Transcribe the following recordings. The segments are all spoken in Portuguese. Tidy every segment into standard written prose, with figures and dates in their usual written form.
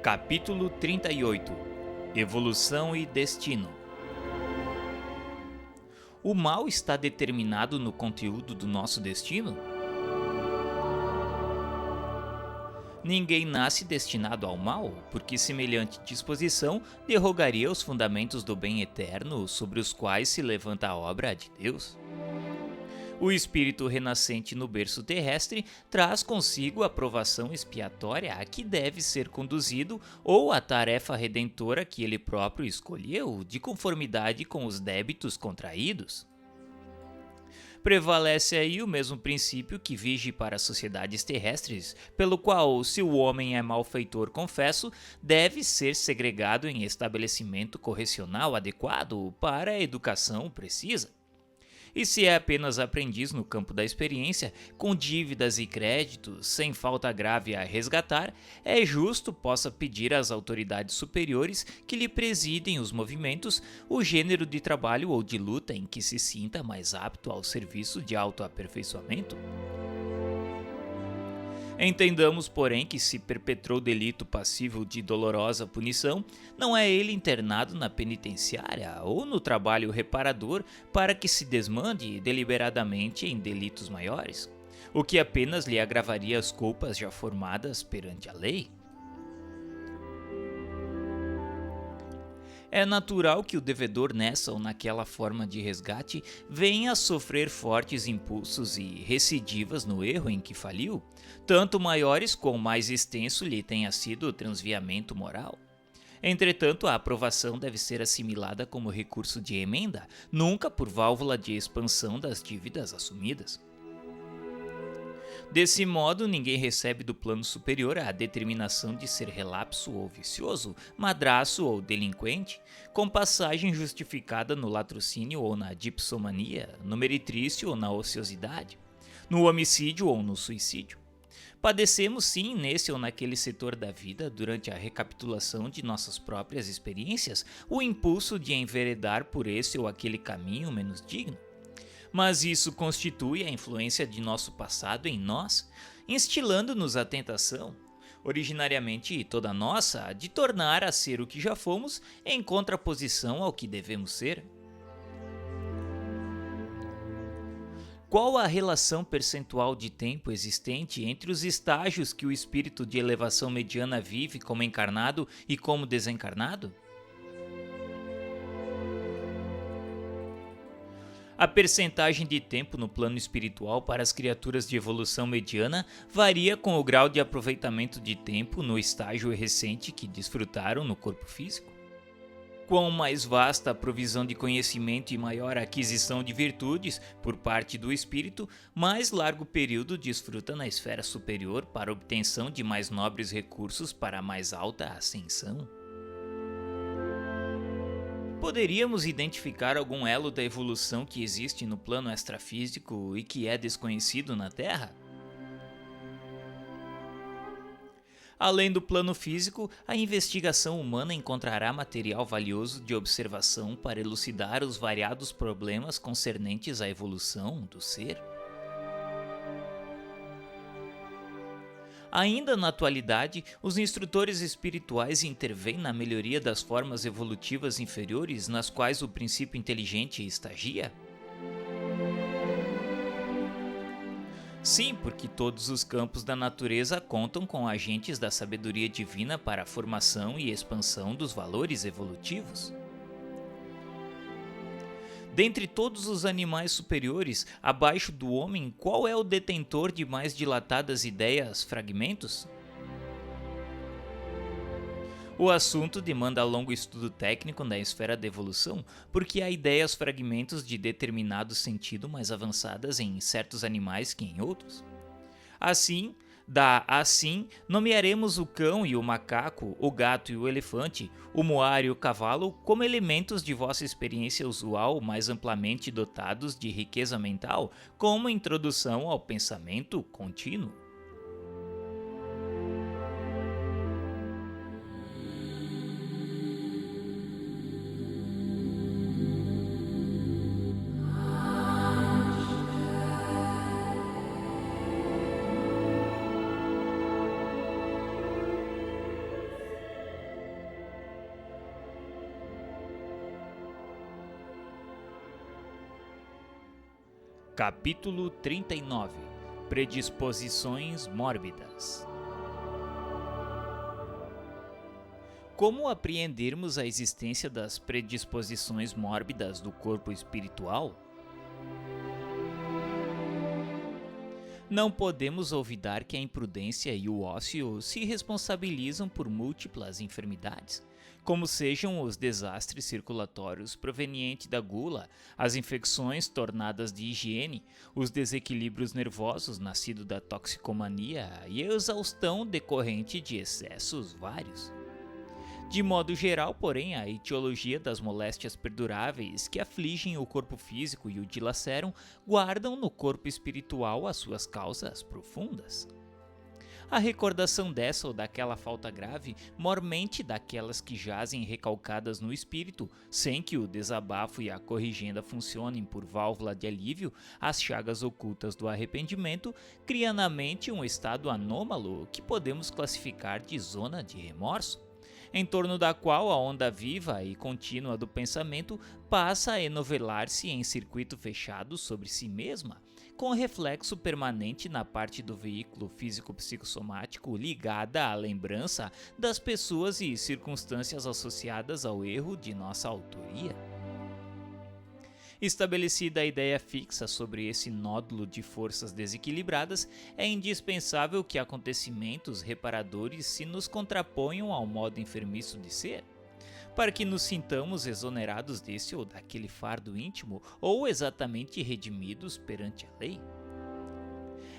Capítulo 38 Evolução e Destino. O mal está determinado no conteúdo do nosso destino? Ninguém nasce destinado ao mal, porque semelhante disposição derrogaria os fundamentos do bem eterno sobre os quais se levanta a obra de Deus. O espírito renascente no berço terrestre traz consigo a provação expiatória a que deve ser conduzido ou a tarefa redentora que ele próprio escolheu, de conformidade com os débitos contraídos. Prevalece aí o mesmo princípio que vige para as sociedades terrestres, pelo qual, se o homem é malfeitor confesso, deve ser segregado em estabelecimento correcional adequado para a educação precisa. E se é apenas aprendiz no campo da experiência, com dívidas e créditos, sem falta grave a resgatar, é justo possa pedir às autoridades superiores que lhe presidem os movimentos o gênero de trabalho ou de luta em que se sinta mais apto ao serviço de autoaperfeiçoamento. Entendamos, porém, que se perpetrou delito passível de dolorosa punição, não é ele internado na penitenciária ou no trabalho reparador para que se desmande deliberadamente em delitos maiores, o que apenas lhe agravaria as culpas já formadas perante a lei. É natural que o devedor nessa ou naquela forma de resgate venha a sofrer fortes impulsos e recidivas no erro em que faliu, tanto maiores quão mais extenso lhe tenha sido o transviamento moral. Entretanto, a aprovação deve ser assimilada como recurso de emenda, nunca por válvula de expansão das dívidas assumidas. Desse modo, ninguém recebe do plano superior a determinação de ser relapso ou vicioso, madraço ou delinquente, com passagem justificada no latrocínio ou na dipsomania, no meretrício ou na ociosidade, no homicídio ou no suicídio. Padecemos sim nesse ou naquele setor da vida, durante a recapitulação de nossas próprias experiências, o impulso de enveredar por esse ou aquele caminho menos digno. Mas isso constitui a influência de nosso passado em nós, instilando-nos a tentação, originariamente toda nossa, de tornar a ser o que já fomos em contraposição ao que devemos ser. Qual a relação percentual de tempo existente entre os estágios que o espírito de elevação mediana vive como encarnado e como desencarnado? A percentagem de tempo no plano espiritual para as criaturas de evolução mediana varia com o grau de aproveitamento de tempo no estágio recente que desfrutaram no corpo físico. Quão mais vasta a provisão de conhecimento e maior a aquisição de virtudes por parte do espírito, mais largo período desfruta na esfera superior para a obtenção de mais nobres recursos para a mais alta ascensão. Poderíamos identificar algum elo da evolução que existe no plano extrafísico e que é desconhecido na Terra? Além do plano físico, a investigação humana encontrará material valioso de observação para elucidar os variados problemas concernentes à evolução do ser. Ainda na atualidade, os instrutores espirituais intervêm na melhoria das formas evolutivas inferiores nas quais o princípio inteligente estagia? Sim, porque todos os campos da natureza contam com agentes da sabedoria divina para a formação e expansão dos valores evolutivos. Dentre todos os animais superiores, abaixo do homem, qual é o detentor de mais dilatadas ideias, fragmentos? O assunto demanda longo estudo técnico na esfera da evolução, porque há ideias fragmentos de determinado sentido mais avançadas em certos animais que em outros. Assim, nomearemos o cão e o macaco, o gato e o elefante, o moar e o cavalo como elementos de vossa experiência usual mais amplamente dotados de riqueza mental, como introdução ao pensamento contínuo. Capítulo 39 – Predisposições mórbidas. Como apreendermos a existência das predisposições mórbidas do corpo espiritual? Não podemos olvidar que a imprudência e o ócio se responsabilizam por múltiplas enfermidades, como sejam os desastres circulatórios provenientes da gula, as infecções tornadas de higiene, os desequilíbrios nervosos nascidos da toxicomania e a exaustão decorrente de excessos vários. De modo geral, porém, a etiologia das moléstias perduráveis que afligem o corpo físico e o dilaceram guardam no corpo espiritual as suas causas profundas. A recordação dessa ou daquela falta grave mormente daquelas que jazem recalcadas no espírito, sem que o desabafo e a corrigenda funcionem por válvula de alívio às chagas ocultas do arrependimento, cria na mente um estado anômalo que podemos classificar de zona de remorso, em torno da qual a onda viva e contínua do pensamento passa a enovelar-se em circuito fechado sobre si mesma, com reflexo permanente na parte do veículo físico-psicossomático ligada à lembrança das pessoas e circunstâncias associadas ao erro de nossa autoria. Estabelecida a ideia fixa sobre esse nódulo de forças desequilibradas, é indispensável que acontecimentos reparadores se nos contraponham ao modo enfermiço de ser, para que nos sintamos exonerados desse ou daquele fardo íntimo ou exatamente redimidos perante a lei.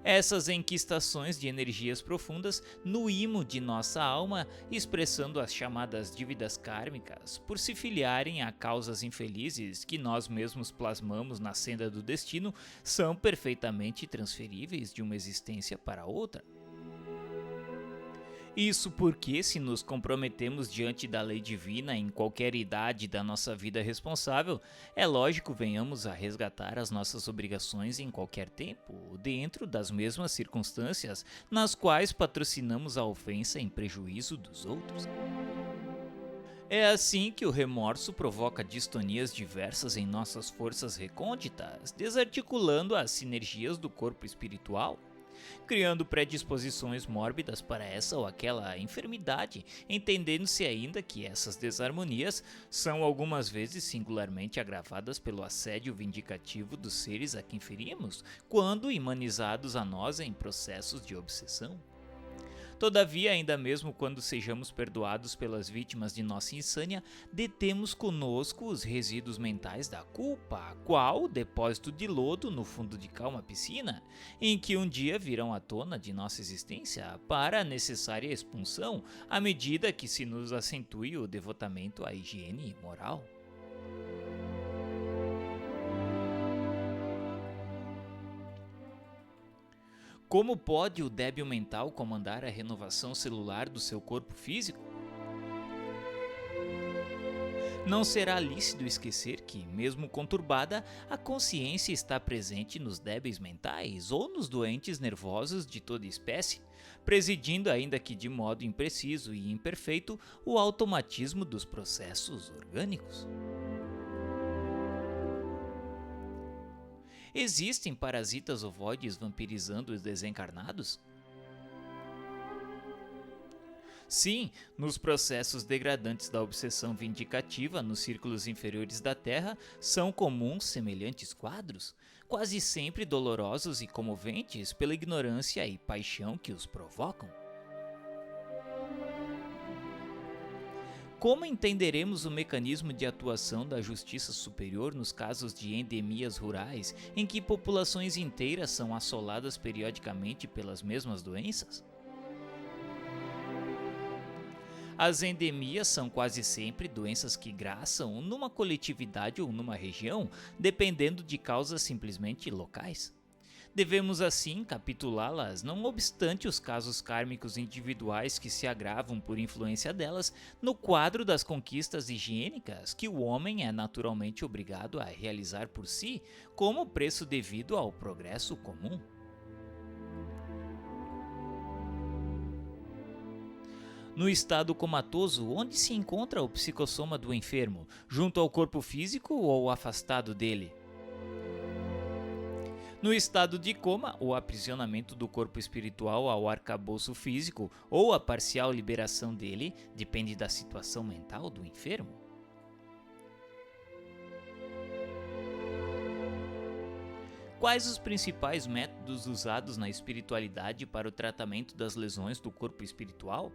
Essas enquistações de energias profundas no imo de nossa alma, expressando as chamadas dívidas kármicas, por se filiarem a causas infelizes que nós mesmos plasmamos na senda do destino, são perfeitamente transferíveis de uma existência para outra. Isso porque, se nos comprometemos diante da lei divina em qualquer idade da nossa vida responsável, é lógico venhamos a resgatar as nossas obrigações em qualquer tempo, dentro das mesmas circunstâncias nas quais patrocinamos a ofensa em prejuízo dos outros. É assim que o remorso provoca distonias diversas em nossas forças recônditas, desarticulando as sinergias do corpo espiritual, criando predisposições mórbidas para essa ou aquela enfermidade, entendendo-se ainda que essas desarmonias são algumas vezes singularmente agravadas pelo assédio vindicativo dos seres a quem ferimos, quando imanizados a nós em processos de obsessão. Todavia, ainda mesmo quando sejamos perdoados pelas vítimas de nossa insânia, detemos conosco os resíduos mentais da culpa, qual o depósito de lodo no fundo de calma piscina, em que um dia virão à tona de nossa existência para a necessária expulsão, à medida que se nos acentue o devotamento à higiene moral. Como pode o débil mental comandar a renovação celular do seu corpo físico? Não será lícito esquecer que, mesmo conturbada, a consciência está presente nos débeis mentais ou nos doentes nervosos de toda espécie, presidindo, ainda que de modo impreciso e imperfeito, o automatismo dos processos orgânicos. Existem parasitas ovoides vampirizando os desencarnados? Sim, nos processos degradantes da obsessão vindicativa nos círculos inferiores da Terra são comuns semelhantes quadros, quase sempre dolorosos e comoventes pela ignorância e paixão que os provocam. Como entenderemos o mecanismo de atuação da justiça superior nos casos de endemias rurais, em que populações inteiras são assoladas periodicamente pelas mesmas doenças? As endemias são quase sempre doenças que graçam numa coletividade ou numa região, dependendo de causas simplesmente locais. Devemos assim capitulá-las, não obstante os casos kármicos individuais que se agravam por influência delas, no quadro das conquistas higiênicas que o homem é naturalmente obrigado a realizar por si, como preço devido ao progresso comum. No estado comatoso, onde se encontra o psicossoma do enfermo, junto ao corpo físico ou afastado dele? No estado de coma, o aprisionamento do corpo espiritual ao arcabouço físico ou a parcial liberação dele depende da situação mental do enfermo. Quais os principais métodos usados na espiritualidade para o tratamento das lesões do corpo espiritual?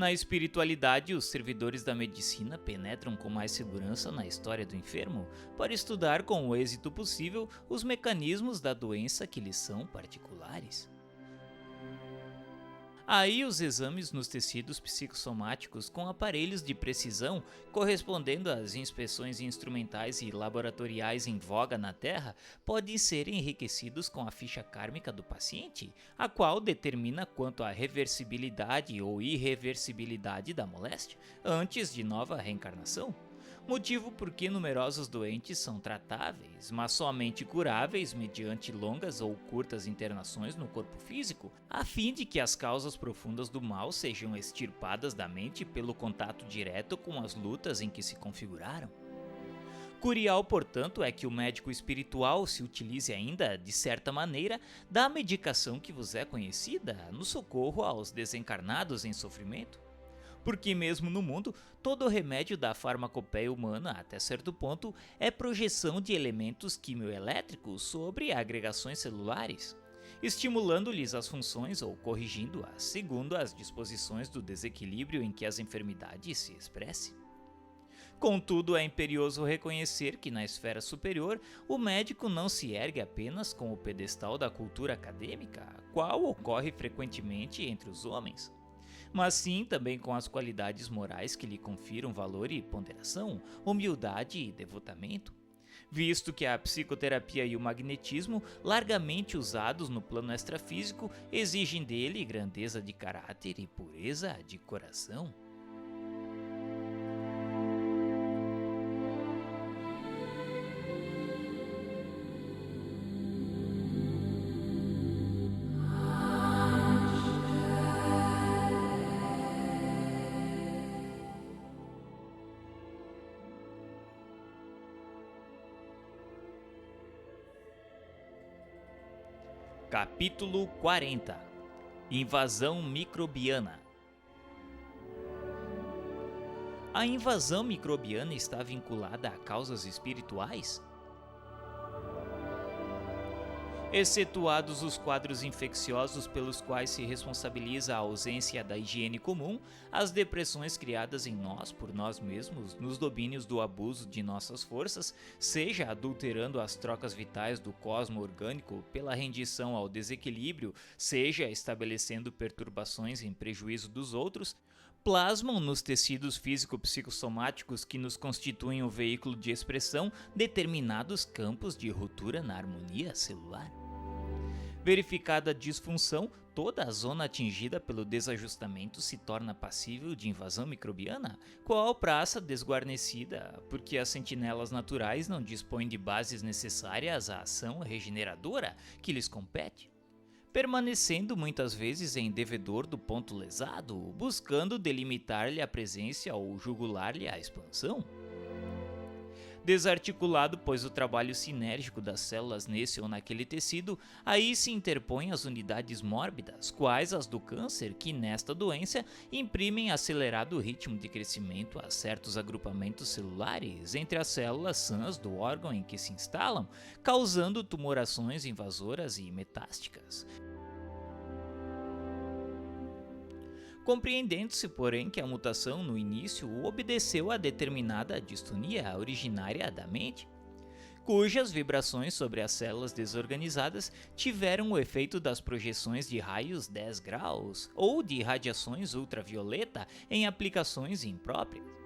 Na espiritualidade, os servidores da medicina penetram com mais segurança na história do enfermo para estudar com o êxito possível os mecanismos da doença que lhes são particulares. Aí os exames nos tecidos psicossomáticos com aparelhos de precisão, correspondendo às inspeções instrumentais e laboratoriais em voga na Terra, podem ser enriquecidos com a ficha kármica do paciente, a qual determina quanto à reversibilidade ou irreversibilidade da moléstia, antes de nova reencarnação. Motivo por que numerosos doentes são tratáveis, mas somente curáveis mediante longas ou curtas internações no corpo físico, a fim de que as causas profundas do mal sejam extirpadas da mente pelo contato direto com as lutas em que se configuraram. Curial, portanto, é que o médico espiritual se utilize ainda, de certa maneira, da medicação que vos é conhecida no socorro aos desencarnados em sofrimento. Porque mesmo no mundo, todo o remédio da farmacopeia humana, até certo ponto, é projeção de elementos quimioelétricos sobre agregações celulares, estimulando-lhes as funções ou corrigindo-as segundo as disposições do desequilíbrio em que as enfermidades se expressem. Contudo, é imperioso reconhecer que na esfera superior, o médico não se ergue apenas com o pedestal da cultura acadêmica, qual ocorre frequentemente entre os homens, mas sim também com as qualidades morais que lhe confiram valor e ponderação, humildade e devotamento. Visto que a psicoterapia e o magnetismo, largamente usados no plano extrafísico, exigem dele grandeza de caráter e pureza de coração. Capítulo 40 – Invasão microbiana. A invasão microbiana está vinculada a causas espirituais? Excetuados os quadros infecciosos pelos quais se responsabiliza a ausência da higiene comum, as depressões criadas em nós por nós mesmos nos domínios do abuso de nossas forças, seja adulterando as trocas vitais do cosmo orgânico pela rendição ao desequilíbrio, seja estabelecendo perturbações em prejuízo dos outros, plasmam nos tecidos físico-psicossomáticos que nos constituem o veículo de expressão determinados campos de ruptura na harmonia celular. Verificada a disfunção, toda a zona atingida pelo desajustamento se torna passível de invasão microbiana, qual praça desguarnecida, porque as sentinelas naturais não dispõem de bases necessárias à ação regeneradora que lhes compete, permanecendo muitas vezes em devedor do ponto lesado, buscando delimitar-lhe a presença ou jugular-lhe a expansão. Desarticulado, pois, o trabalho sinérgico das células nesse ou naquele tecido, aí se interpõem as unidades mórbidas, quais as do câncer, que nesta doença imprimem acelerado ritmo de crescimento a certos agrupamentos celulares entre as células sãs do órgão em que se instalam, causando tumorações invasoras e metásticas. Compreendendo-se, porém, que a mutação no início obedeceu a determinada distonia originária da mente, cujas vibrações sobre as células desorganizadas tiveram o efeito das projeções de raios 10 graus ou de radiações ultravioleta em aplicações impróprias.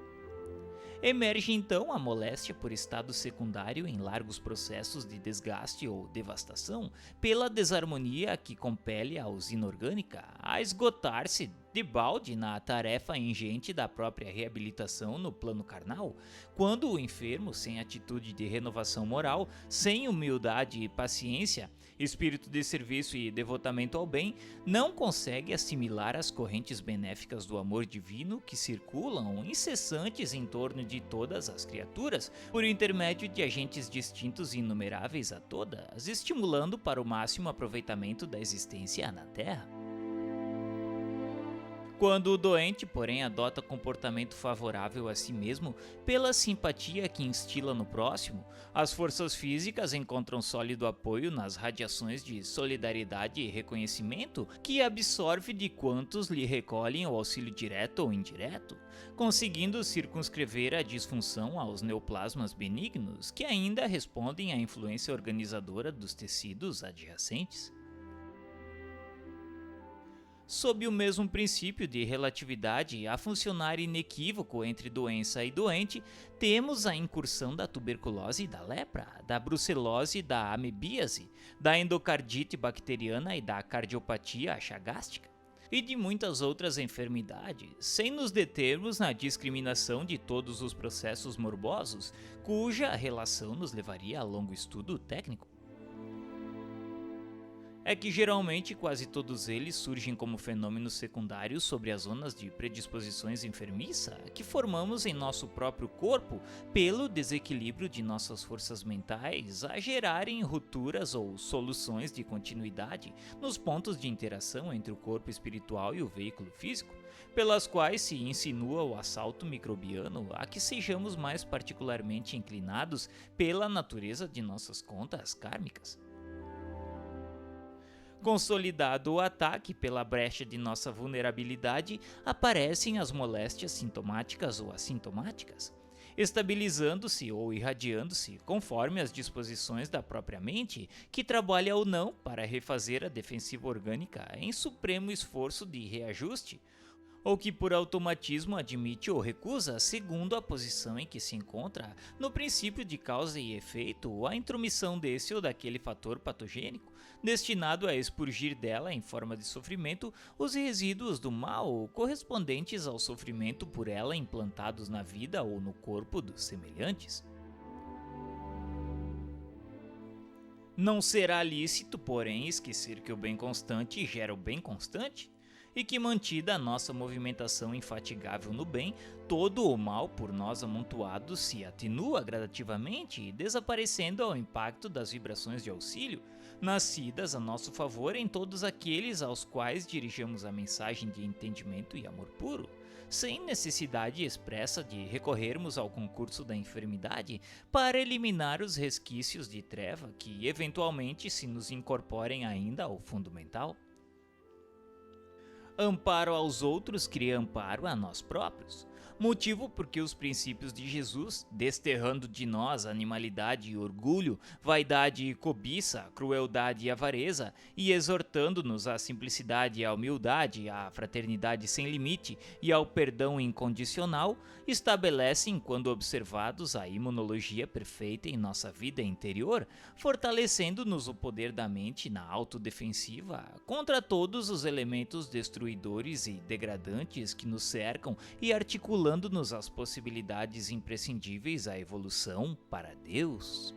Emerge então a moléstia por estado secundário em largos processos de desgaste ou devastação, pela desarmonia que compele a usina orgânica a esgotar-se debalde na tarefa ingente da própria reabilitação no plano carnal, quando o enfermo, sem atitude de renovação moral, sem humildade e paciência, espírito de serviço e devotamento ao bem, não consegue assimilar as correntes benéficas do amor divino que circulam incessantes em torno de todas as criaturas, por intermédio de agentes distintos e inumeráveis a todas, estimulando para o máximo aproveitamento da existência na Terra. Quando o doente, porém, adota comportamento favorável a si mesmo pela simpatia que instila no próximo, as forças físicas encontram sólido apoio nas radiações de solidariedade e reconhecimento que absorve de quantos lhe recolhem o auxílio direto ou indireto, conseguindo circunscrever a disfunção aos neoplasmas benignos que ainda respondem à influência organizadora dos tecidos adjacentes. Sob o mesmo princípio de relatividade a funcionar inequívoco entre doença e doente, temos a incursão da tuberculose e da lepra, da brucelose e da amebíase, da endocardite bacteriana e da cardiopatia achagástica, e de muitas outras enfermidades, sem nos determos na discriminação de todos os processos morbosos, cuja relação nos levaria a longo estudo técnico. É que geralmente quase todos eles surgem como fenômenos secundários sobre as zonas de predisposições enfermiça que formamos em nosso próprio corpo pelo desequilíbrio de nossas forças mentais a gerarem rupturas ou soluções de continuidade nos pontos de interação entre o corpo espiritual e o veículo físico, pelas quais se insinua o assalto microbiano a que sejamos mais particularmente inclinados pela natureza de nossas contas kármicas. Consolidado o ataque pela brecha de nossa vulnerabilidade, aparecem as moléstias sintomáticas ou assintomáticas, estabilizando-se ou irradiando-se conforme as disposições da própria mente, que trabalha ou não para refazer a defensiva orgânica em supremo esforço de reajuste, ou que por automatismo admite ou recusa segundo a posição em que se encontra no princípio de causa e efeito a intromissão desse ou daquele fator patogênico, destinado a expurgir dela em forma de sofrimento os resíduos do mal correspondentes ao sofrimento por ela implantados na vida ou no corpo dos semelhantes. Não será lícito, porém, esquecer que o bem constante gera o bem constante, e que, mantida a nossa movimentação infatigável no bem, todo o mal por nós amontoado se atenua gradativamente, desaparecendo ao impacto das vibrações de auxílio, nascidas a nosso favor em todos aqueles aos quais dirigimos a mensagem de entendimento e amor puro, sem necessidade expressa de recorrermos ao concurso da enfermidade para eliminar os resquícios de treva que eventualmente se nos incorporem ainda ao fundo mental. Amparo aos outros cria amparo a nós próprios, motivo porque os princípios de Jesus, desterrando de nós a animalidade e orgulho, vaidade e cobiça, crueldade e avareza, e exortando-nos à simplicidade e à humildade, à fraternidade sem limite e ao perdão incondicional, estabelecem, quando observados, a imunologia perfeita em nossa vida interior, fortalecendo-nos o poder da mente na autodefensiva contra todos os elementos destruidores e degradantes que nos cercam e articulando-nos às possibilidades imprescindíveis à evolução para Deus.